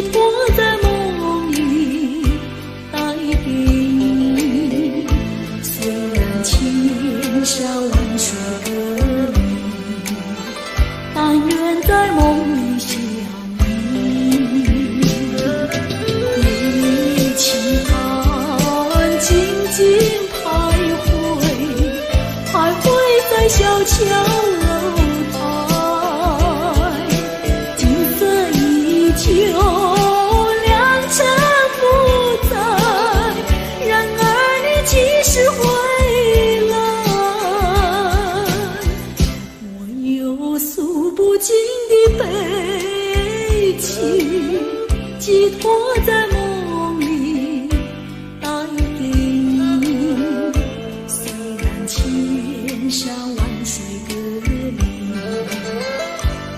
寄托在梦里带给你。虽然千山万水隔离，但愿在梦里相遇。夜轻寒，静静徘徊，徘徊在小桥楼台，景色依旧，良辰不在，然而你几时回来？我有诉不尽的悲情，寄托在梦里带给你。虽然千山万水隔离，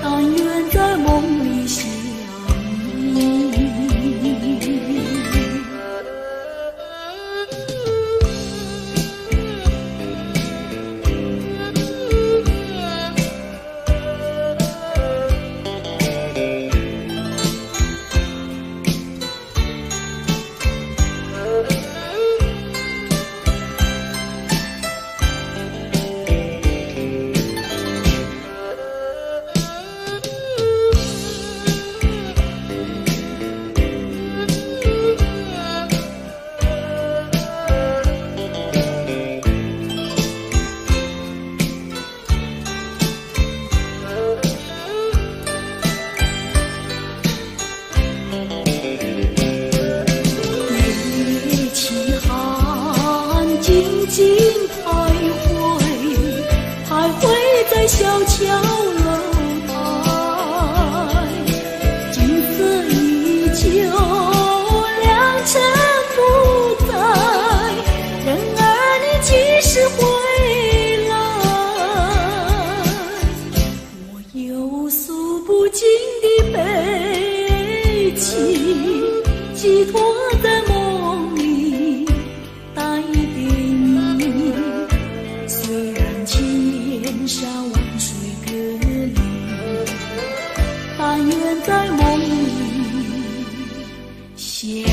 但愿在梦里相遇。静徘徊，徘徊在小桥楼台，景色依旧，良辰不在，然而你几时回来？我有诉不尽的悲情，寄托在梦里带给你。虽然千山万水隔离，但愿在梦里相遇。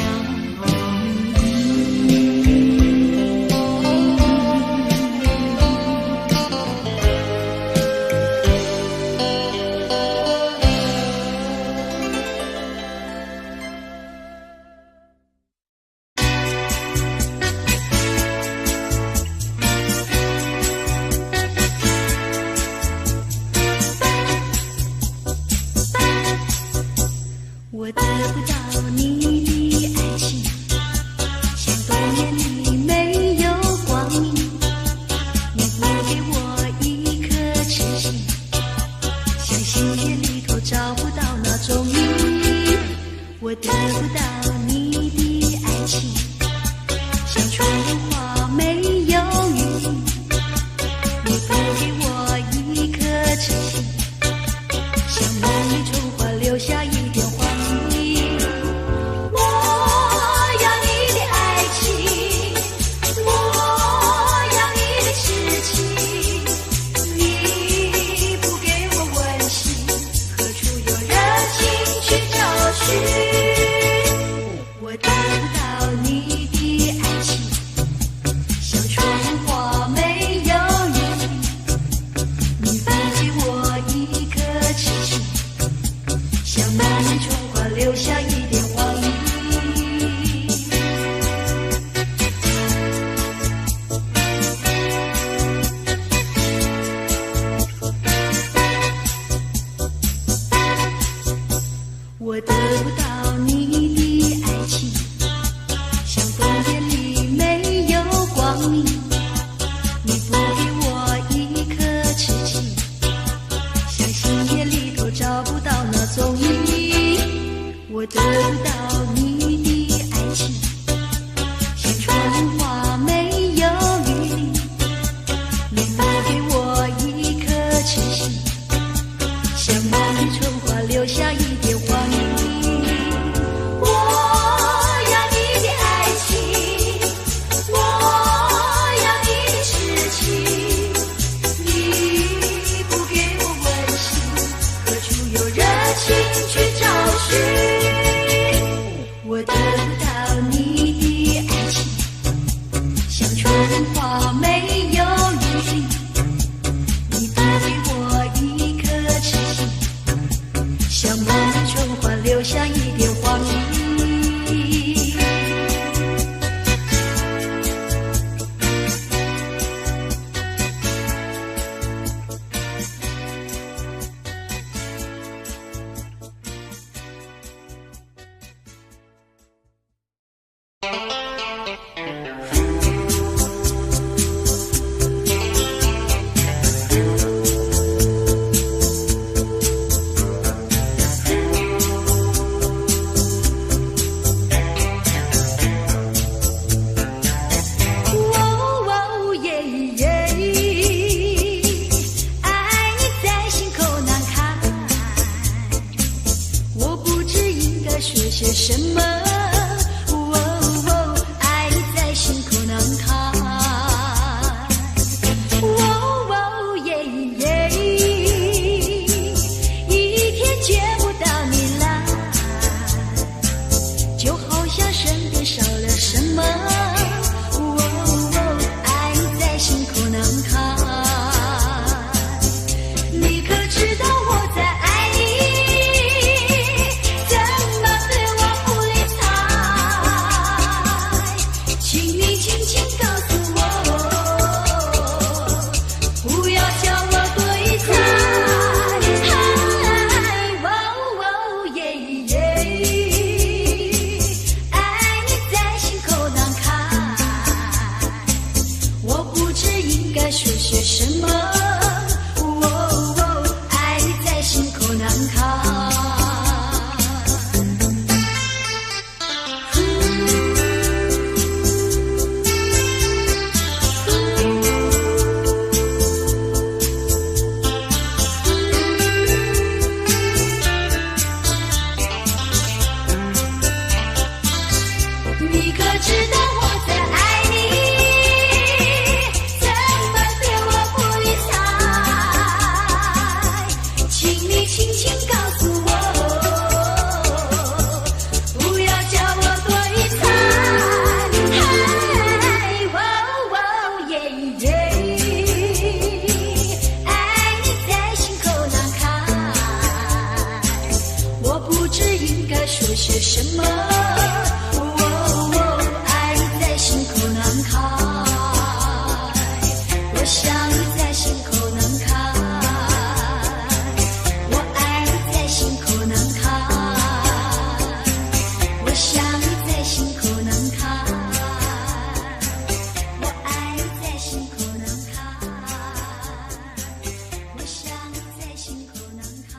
我得不到你的爱情，像多年里没有光明。你不给我一颗痴心，像心田里头找不到那种云。我得不到你的爱情，像春花没有雨。你不给我一颗痴心，像梦里春花留下一点花。我得不到你的爱情，像春花没有雨。你不给我一颗痴心，像梦里春花留下一点黄鹂。我得不到你的爱情，像冬天里没有光明。你不给我一颗痴情，像心田里头找不到那踪影。我得不到你的爱情，像春花没有雨。你不给我一颗痴心，像梦里春花留下一点黄鹂。去找寻。么？爱在心口难扛。你可知道我在爱你？怎么对我不理睬？请你轻轻告诉我，不要叫我多疑猜。爱你在心口难开，我不知应该说些什么。我想你在心口难开，我爱你在心口难开，我想你在心口难开，我爱你在心口难开，我想你在心口难开。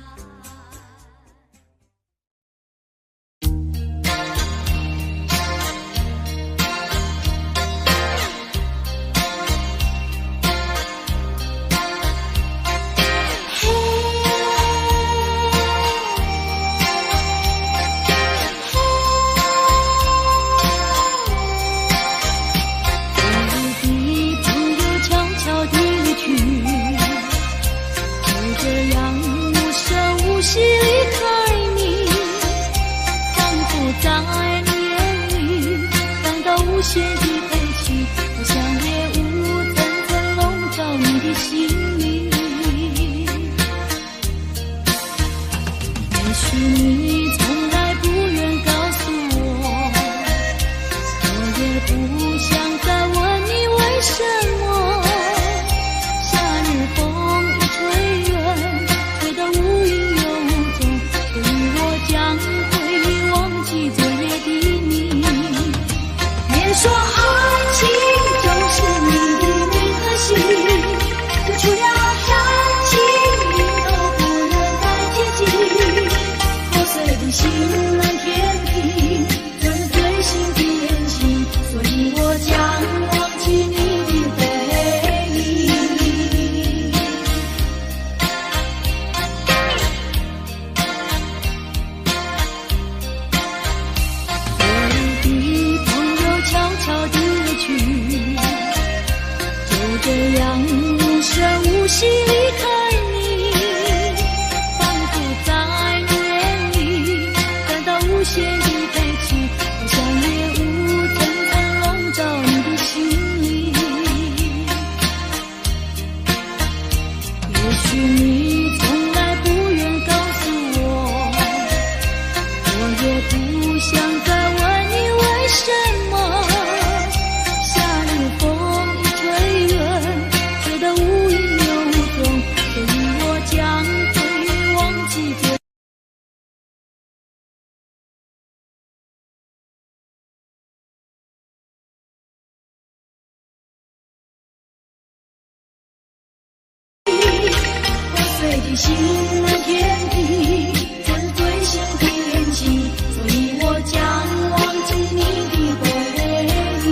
心难天地，这是最新的恋情，所以我将忘记你的回忆。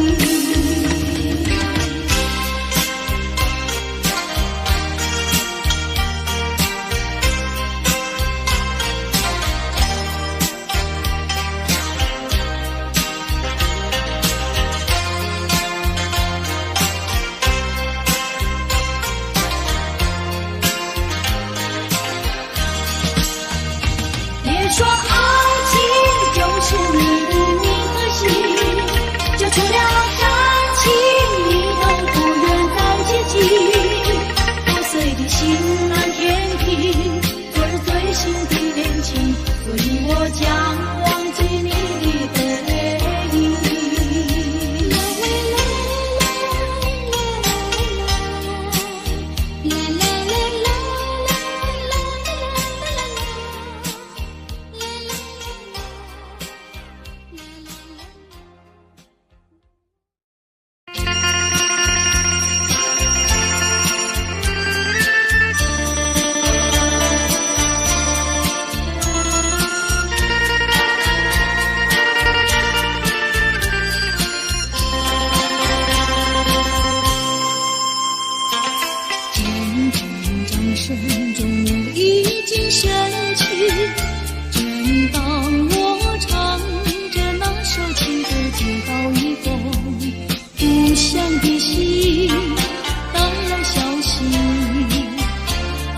阵掌声中我已经深去，正当我唱着那首情歌，接到一封故乡的信，带来消息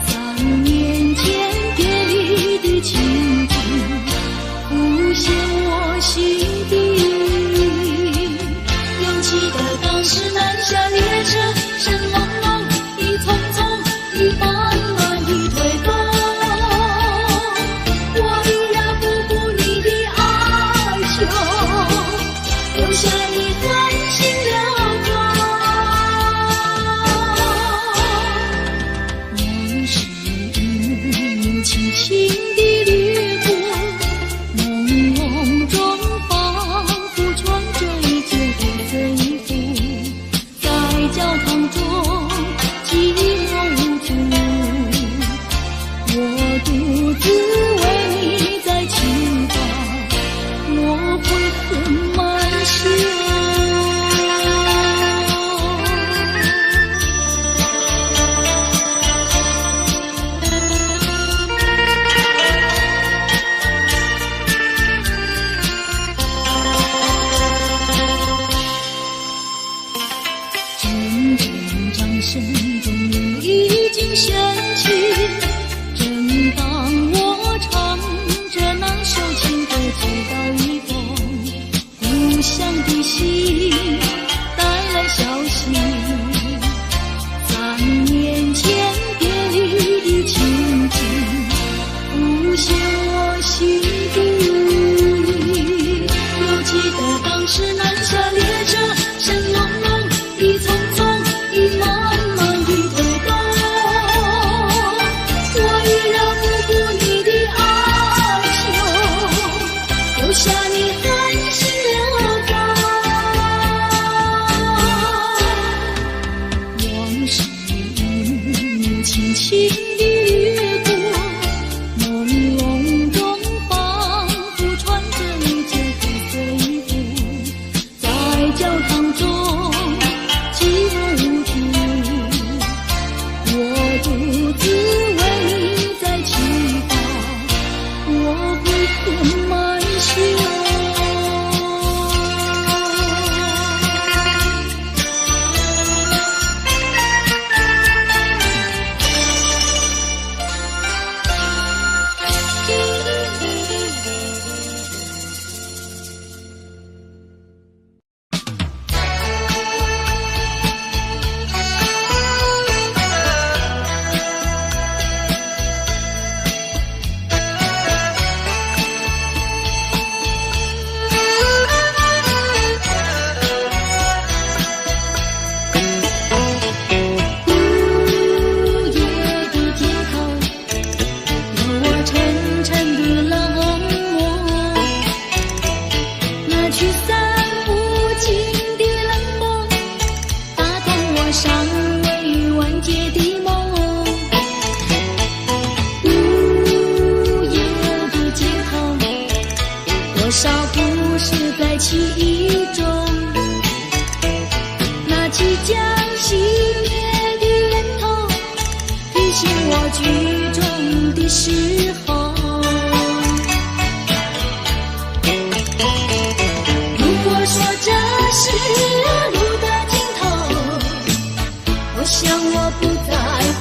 ，3年前别离的情景浮现我心底。犹记得当时南下列车，声隆隆，一匆匆，一慢慢的推动，我依然不顾你的哀求，留下你含辛辽阔。往事一幕幕轻轻地掠过，朦胧中仿佛穿着一件黑色衣服，在教堂中寂寞无助，我独自为你在祈祷，我会很慢修。阵阵掌声中我已经深去，正当我唱着那首情歌，接到一封故乡的信，带来消息，3年前别离的情景浮现我心底。犹记得当时南下列车，声隆隆，一匆匆，一慢慢的推动，我依然不顾你的哀求，留下你含辛辽阔。往事一幕幕轻轻地掠过，朦胧中仿佛穿着一件黑色衣服，在教堂中寂寞无助，我独自为你在祈祷，我会很慢修。多少故事在记忆中，那即将熄灭的人头，提醒我剧终的时候。如果说这是路的尽头，我想我不再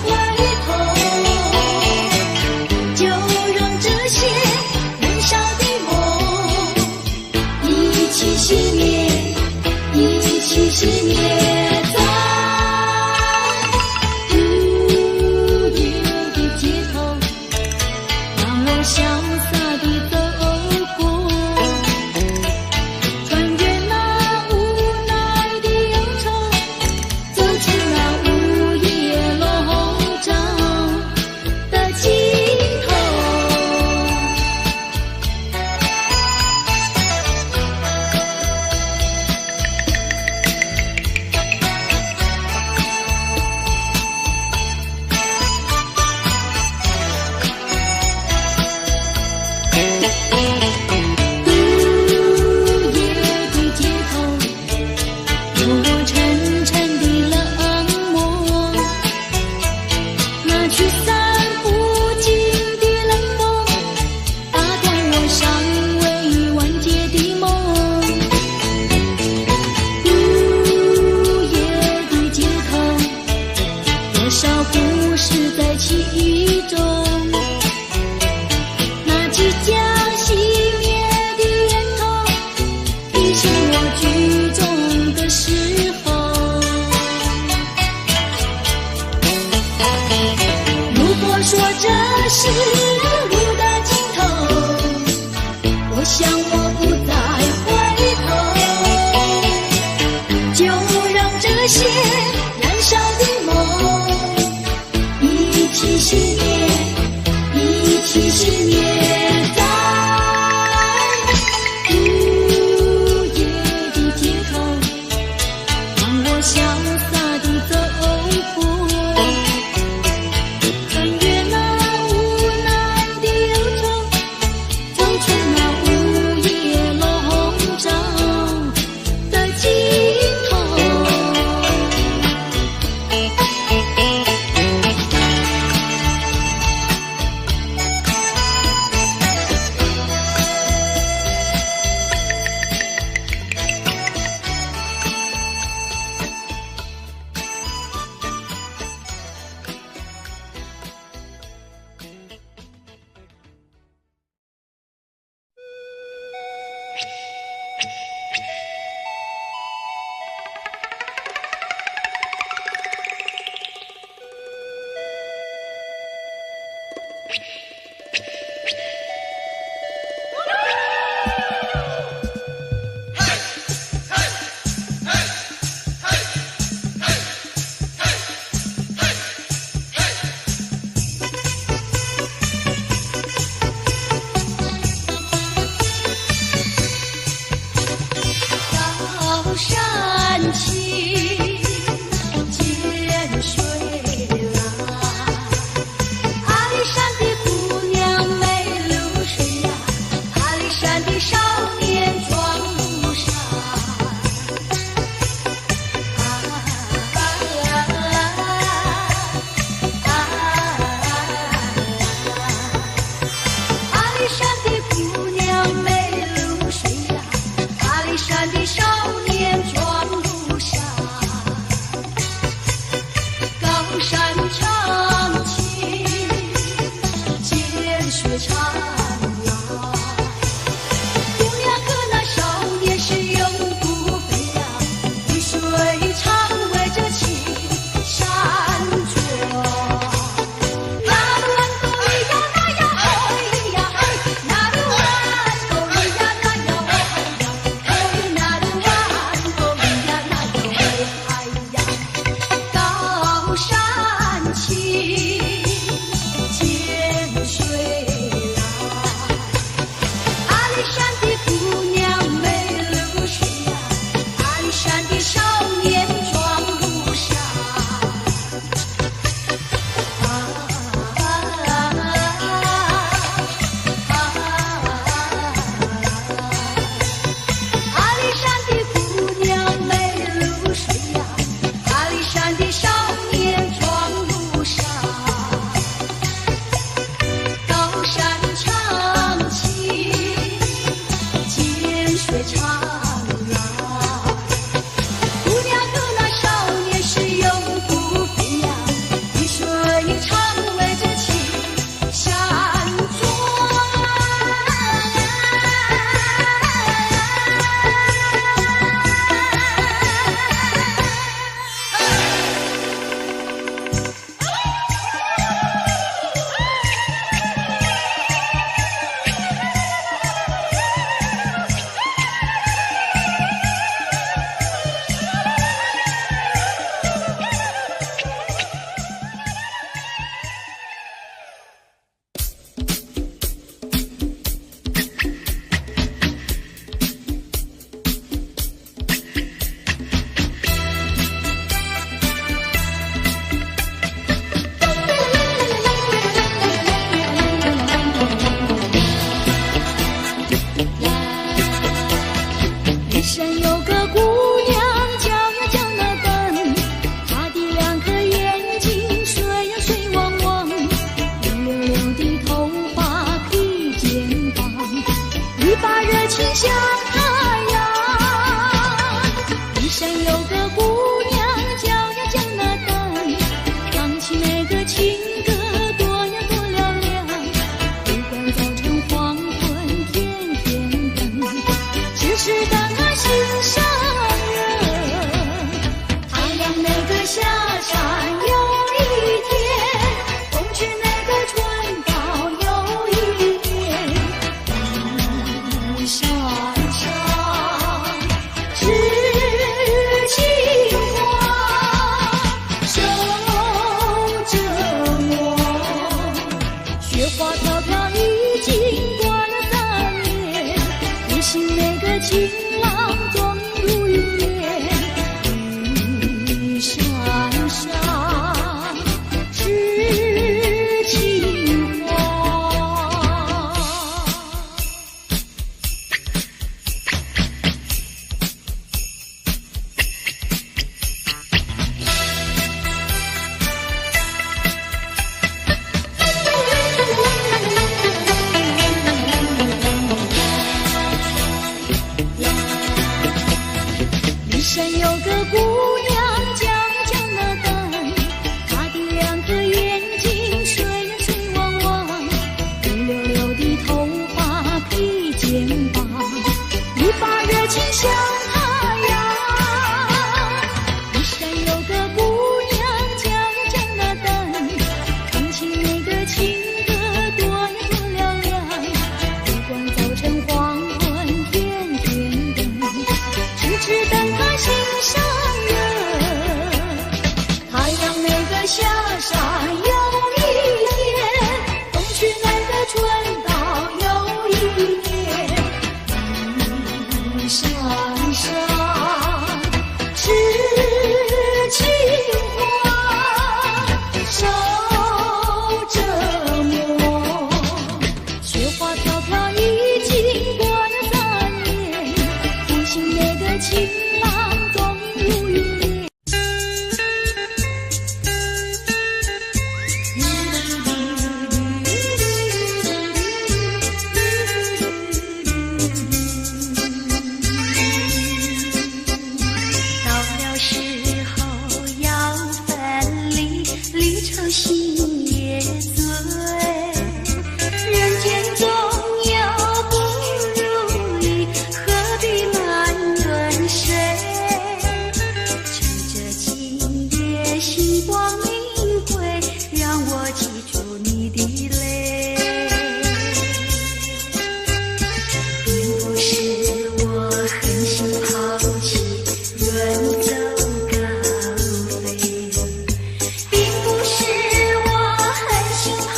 回头，就让这些燃烧的一起熄灭，一起熄灭，在无忧的街头，那驱散不尽的冷风，打断我尚未完结的梦。午夜的街头，多少故事在其中。那即将熄灭的烟头，提醒我剧中的时候。如果说这是路的尽头，我想我不再回头，就让这些燃烧的梦一起熄灭，一起熄灭在午夜的街头，让我潇洒地走过。情郎终如云烟，玉山上是情花。骊山有个姑娘叫那丹，她的两颗眼睛水水汪汪，绿溜溜的头发披肩膀，一把热情像太阳。骊山有个姑娘叫那丹，唱起那个情歌多嘹亮，不管早晨黄昏天天等，痴痴等他心上人。太阳那个下山有一天，冬去那个春到有一年。玉山上是情花，守着我。雪花飘飘已经过了3年，不信那个情郎终如云烟。到了时候要分离，离愁心也醉，人间总有不如意，何必埋怨谁？趁着今夜星光明辉，让我记住你的泪。并不是我狠心抛弃，远走高飞，并不是我狠心抛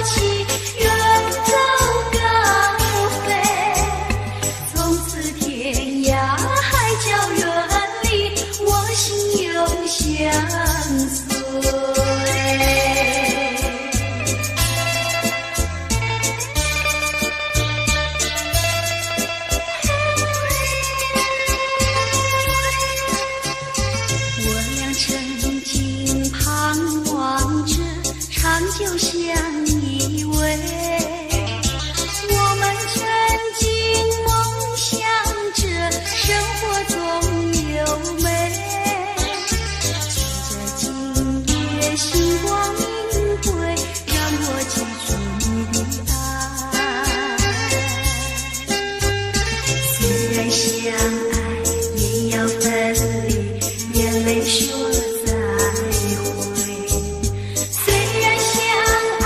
弃，远走高飞。从此天涯海角远离，我心永相随。我俩曾经盼望着长久相依偎，我们曾经梦想着生活中有美。趁着今夜星光明辉，让我记住你的爱。虽然相爱也要分离，眼泪说再会。虽然相爱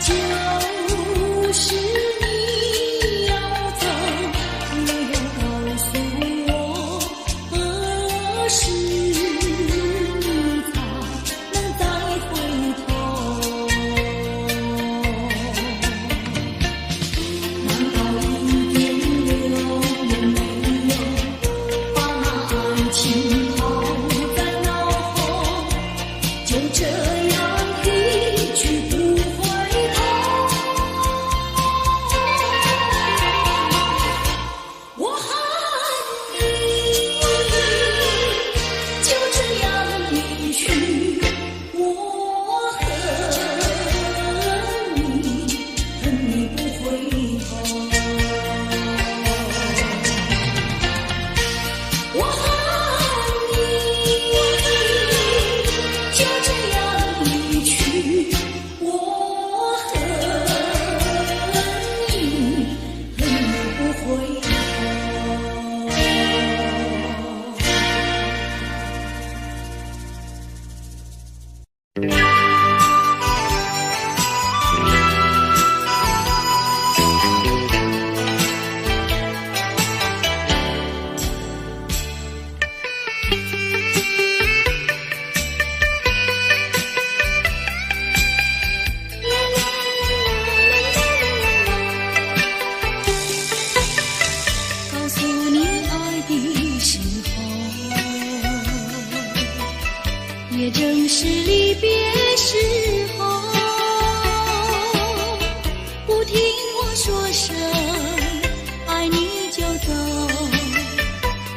就是你要走，你要告诉我何时你才能再回头？难道一点留也没有，把那爱情抛在脑后，就这样一去不回头？我恨你，就这样离去。我恨你，恨你不回头。我恨你，就这样离去。我恨你，恨你不回头。告诉你爱的时候，也正是离别时候。不听我说声爱你就走，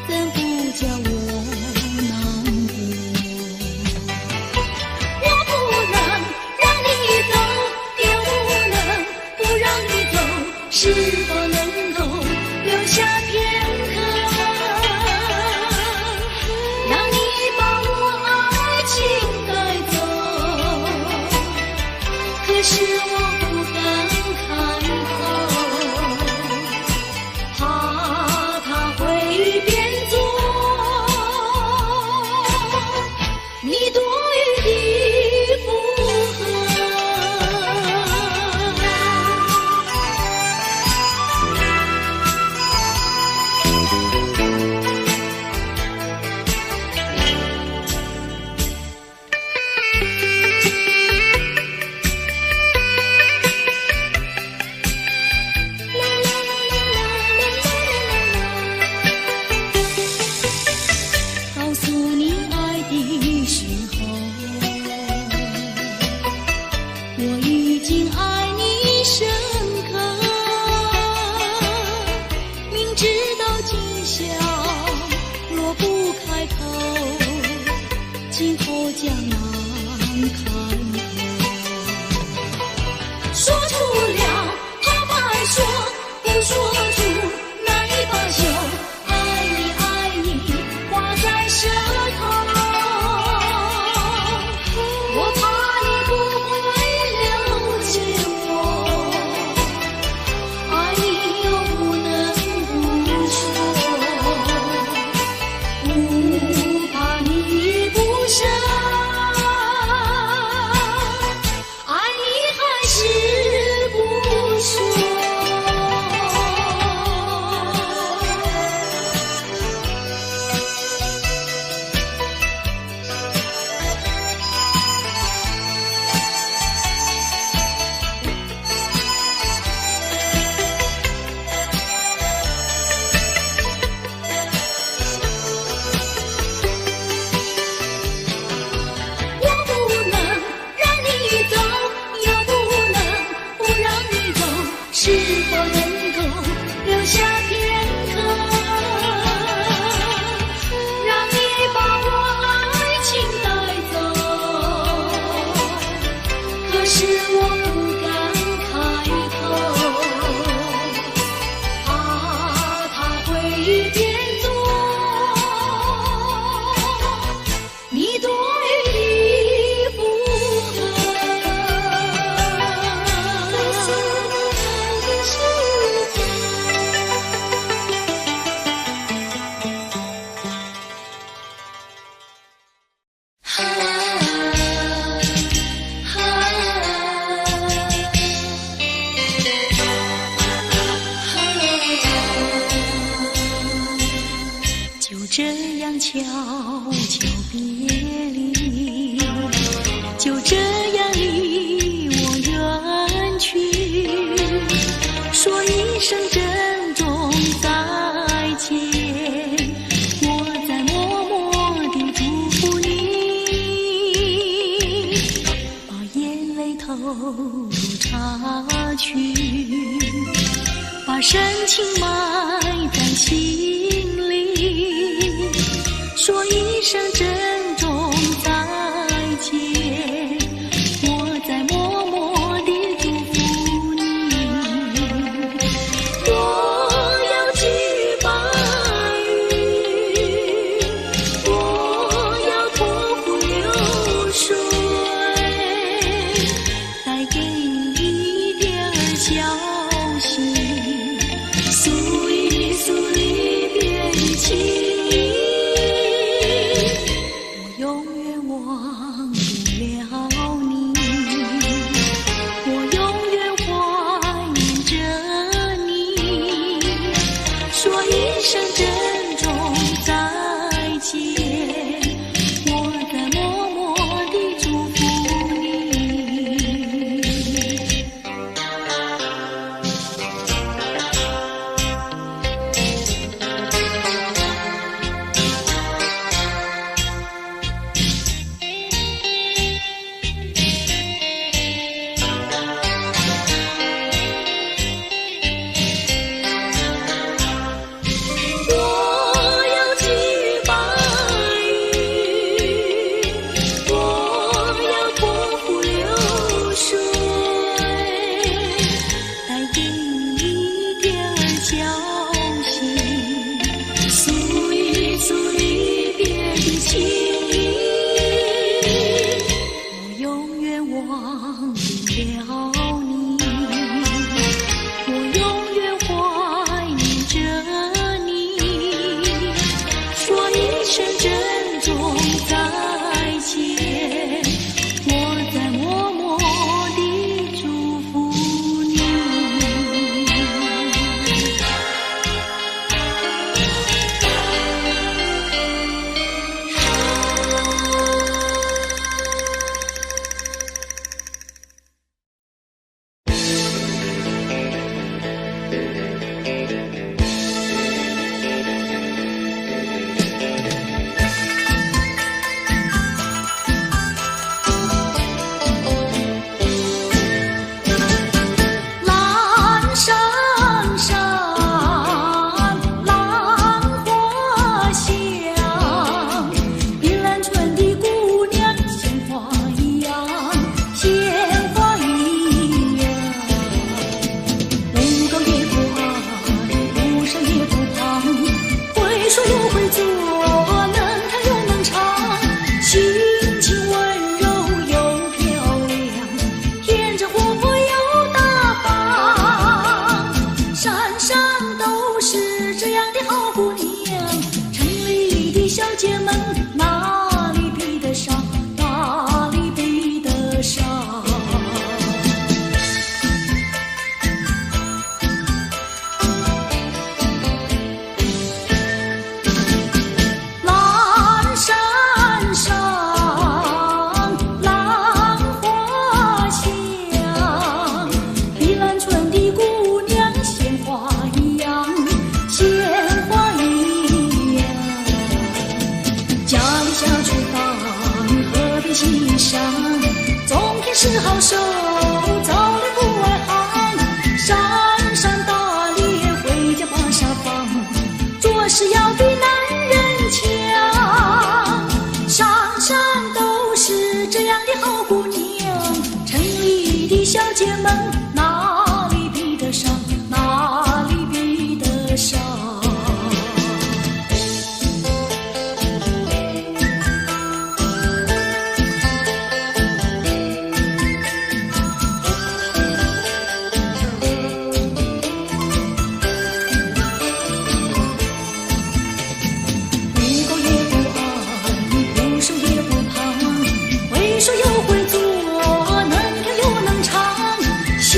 怎不叫我难过？我不能让你走，也不能不让你走，是否能够留下片刻，让你把我爱情带走？可是我不敢开口，怕它会变作你多余的负荷。告诉你爱的时候，我已经爱你深刻，明知道今宵若不开口，今后将难开口。说出了怕白说，不说出难以罢休。爱你爱你挂在舌头，我怕你不会了解我，爱你又不能不说，不怕你不舍。声珍重在前，我在默默地祝福你，把眼泪投入插曲，把深情埋在心里，说一声珍重再见，我在默默地祝福你。我要寄白云，我要托付流水，带给你一点儿消息，诉一诉离别的情意，我永远忘不了你，我永远怀念着你，说一声珍重再见，我在默默地祝福你。我要寄白云，我要托付流水，带给你一点儿消息，诉一诉离别的情意，我永远忘不了你，我永远怀念着你，说一声珍重再见，我在默默地祝福你。蓝山上，兰花香，碧兰村的姑娘鲜花一样，鲜花一样。不高也不矮，不上也不胖，会说又会做，能弹又能唱，心情温柔又漂亮，天真活泼又大方，山山都是这样的好姑娘，城里的小姐们哪里比得上，哪里比得上。蓝山上，兰花香，碧兰村的姑娘鲜花一样，鲜花一样。家里下厨房，河边欣赏，种田是好手，早来不外行，山山打猎，回家把沙放，做事要比男人强，山山都是这样的好姑娘，城里的小姐们哪里比得上，哪里比得上。不高也不矮，不瘦也不胖，会说又会做，能跳又能唱，心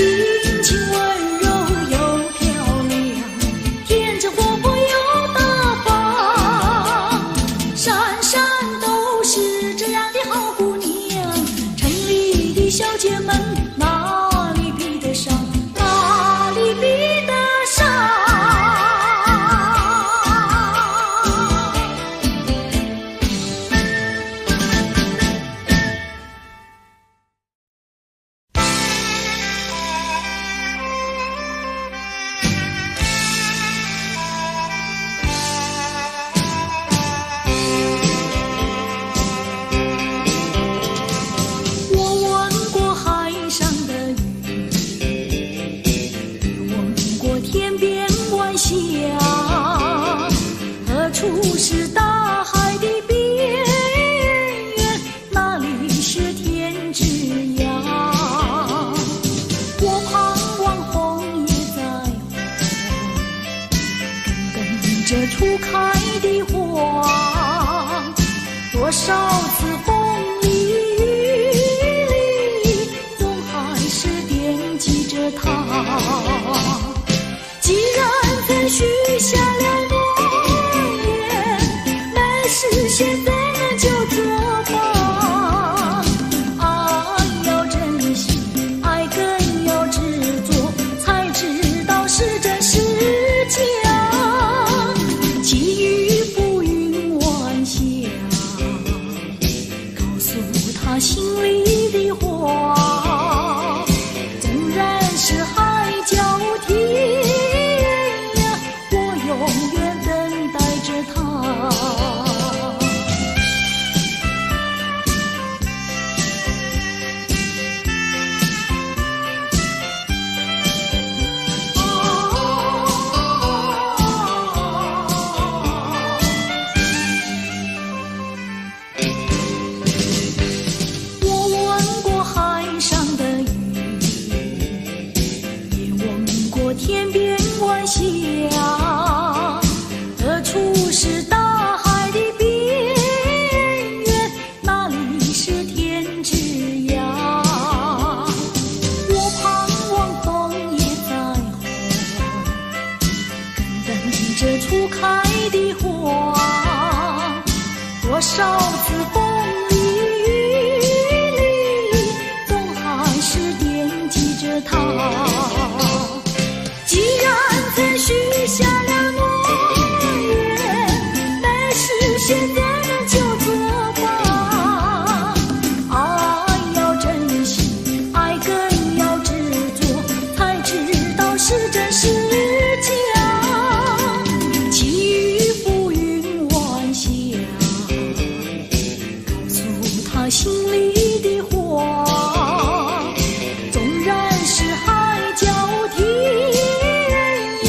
这初开的花，多少次风里雨里，总还是惦记着他。既然曾许下了诺言，没事现在呢就作罢。爱要珍惜，爱更要执着，才知道是真是假。其余浮云晚霞，告诉他心里的话。纵然是海角天涯，我永远等待着他。天边晚霞，何处是大海的边缘？哪里是天之涯？我盼望枫叶再红，更等着初开的花。多少次风里雨里，总还是惦记着他。既然曾许下了诺言，没事现在呢就作罢。爱要珍惜，爱更要执着，才知道是真是假。其余浮云晚霞，告诉他心里的话。纵然是海角天涯，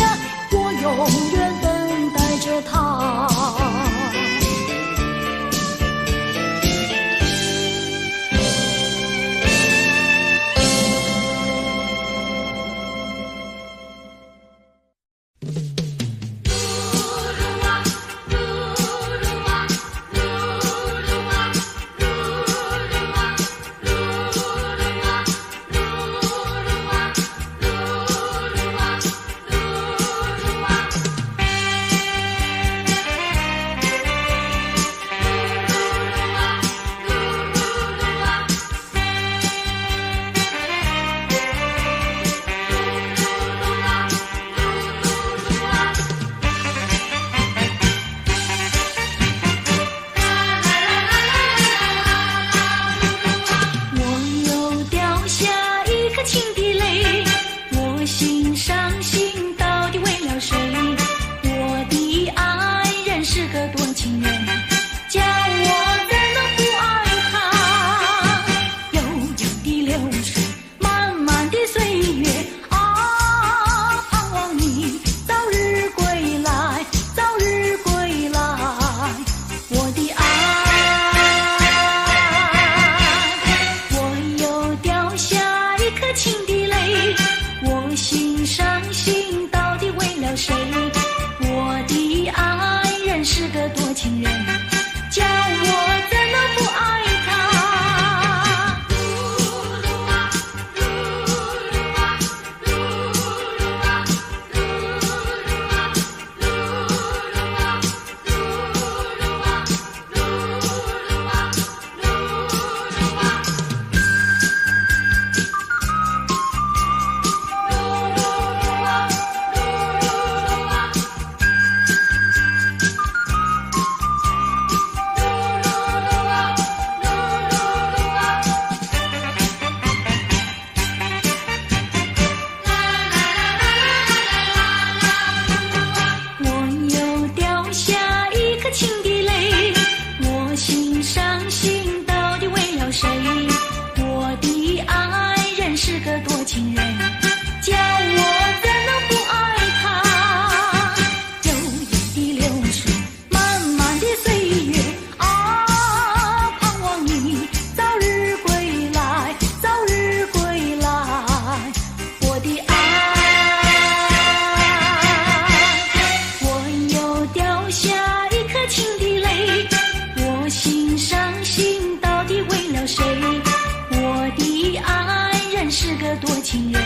情人，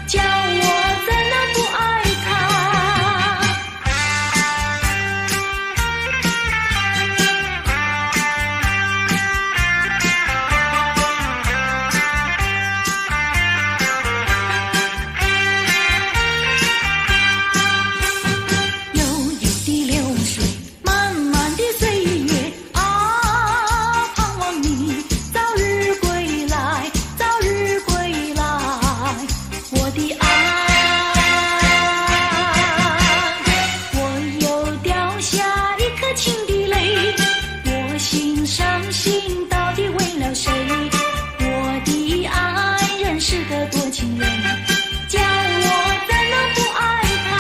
叫我怎能不爱他？悠悠的流水，漫漫的岁月啊，盼望你早日归来，早日归来，我的爱。我又掉下一颗情的泪，我心伤心到底为了谁？我的爱人是个多情人，叫我怎能不爱他？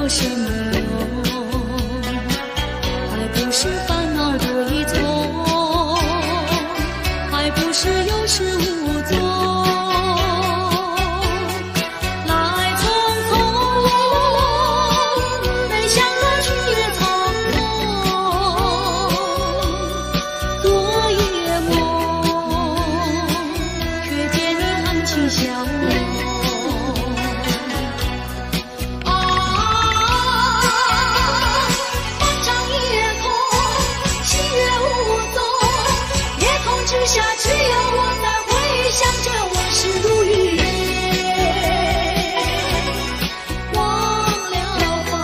有什么用？还不是烦恼多一重，还不是有始无终。来匆匆，没想到去也匆匆。昨夜梦，却见你含情笑容。下只有我在回想着往事如云烟，忘了吧，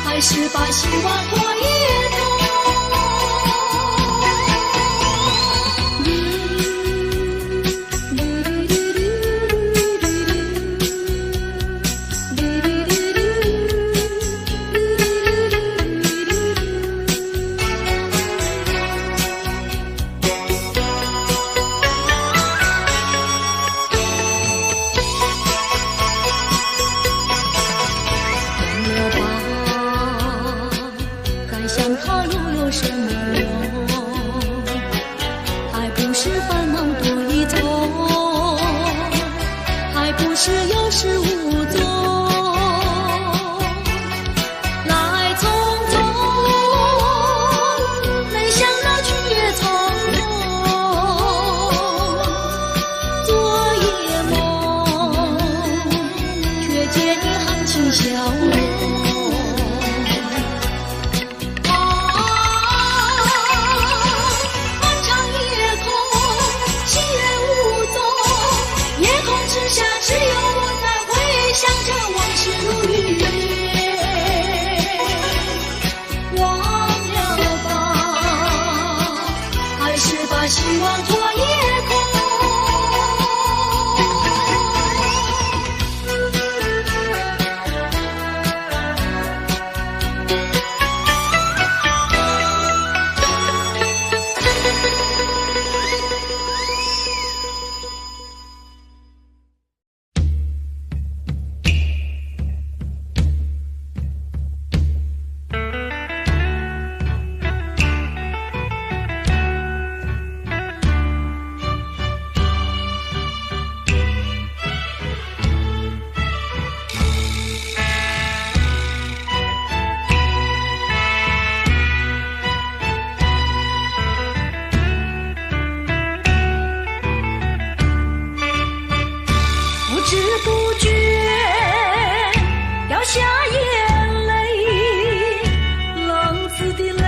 还是把希望托一托。想他又有什么用？还不是烦恼多一重，还不是有始无终。来匆匆，没想到去也匆匆。昨夜梦，却见你含情笑容。下只有我在回想着往事如云烟，忘了吧，还是把希望托夜空。不知不觉掉下眼泪，浪子的泪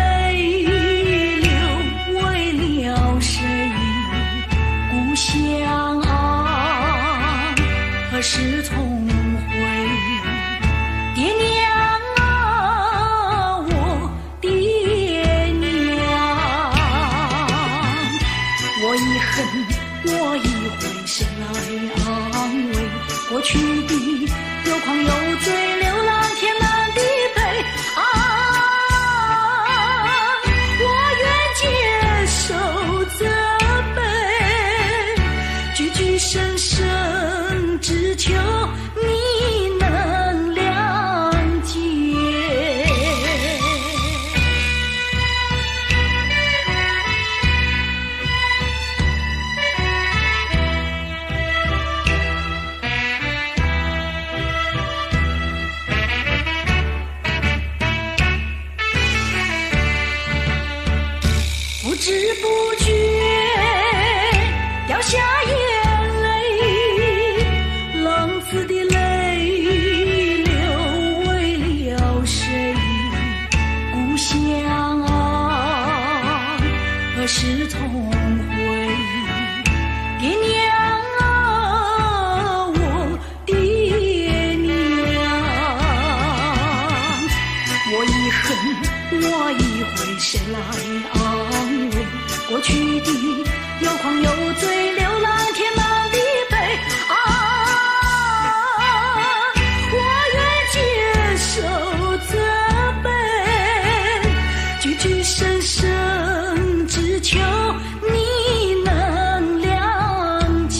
流为了谁？故乡啊，何时重回？爹娘啊，我爹娘，我已恨，我已回神来安慰过去的有狂有罪，流浪天南地北啊！我愿接受责备，句句声声只求你能谅解。不知不觉掉下眼泪，浪子的泪流为了谁？故乡啊，何时重回？爹娘啊，我爹娘，我已恨，我已回神来安慰过去的有狂有罪，流浪天南地北啊！我愿接受责备，句句声声只求你能谅解。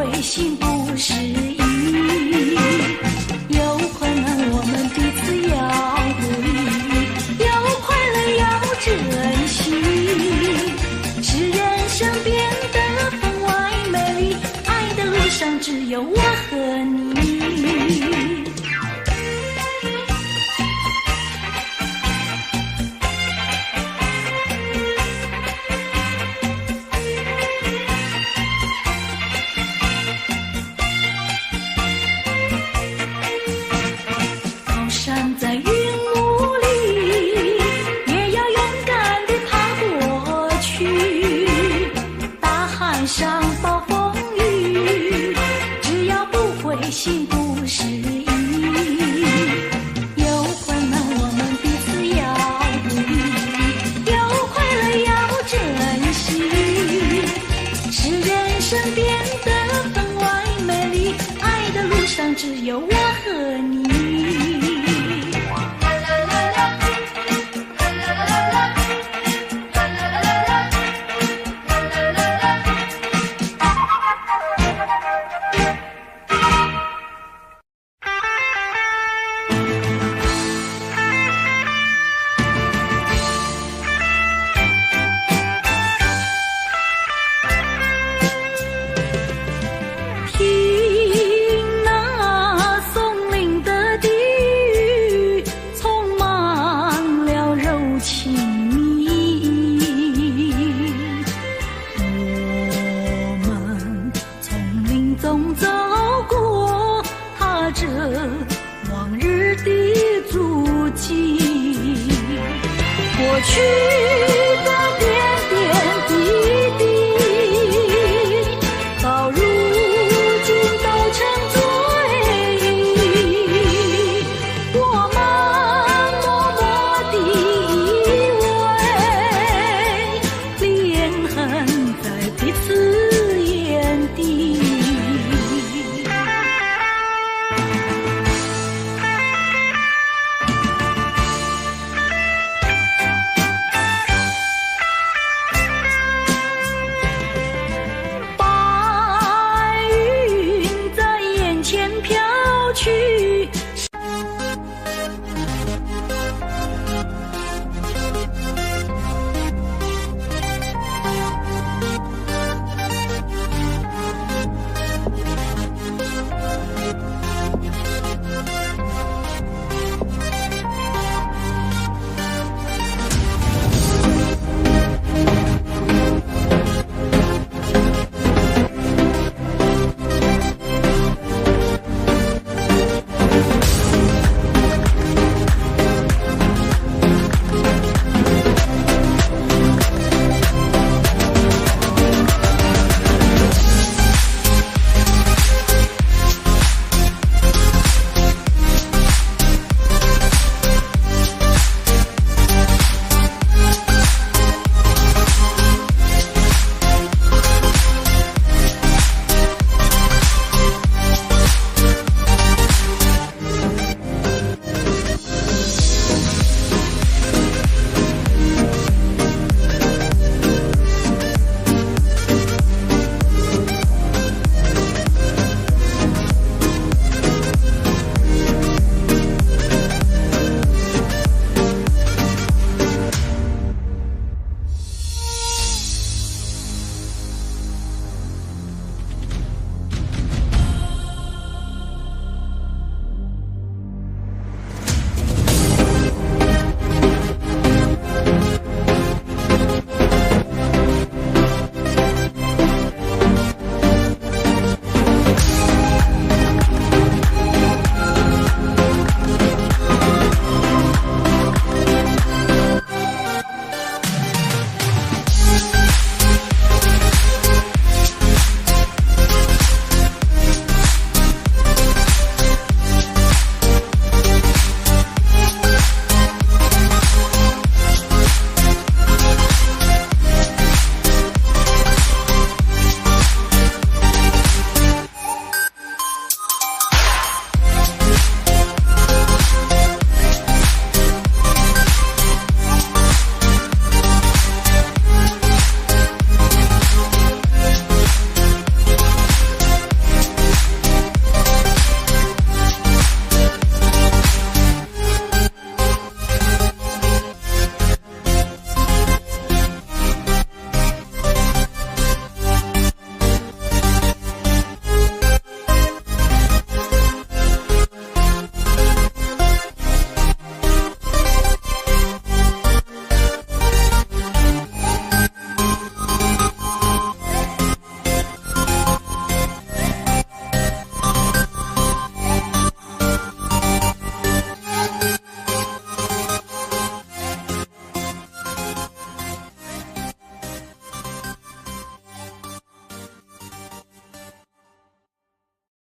灰心不失意。有困难我们彼此要鼓励，有快乐要珍惜，使人生变得分外美丽。爱的路上只有我和你。在云雾里，也要勇敢地爬过去。大海上暴风雨，只要不灰心不失意。有困难我们彼此要鼓励，有快乐要珍惜，使人生变得分外美丽。爱的路上只有我和你。总走过踏着往日的足迹，过去的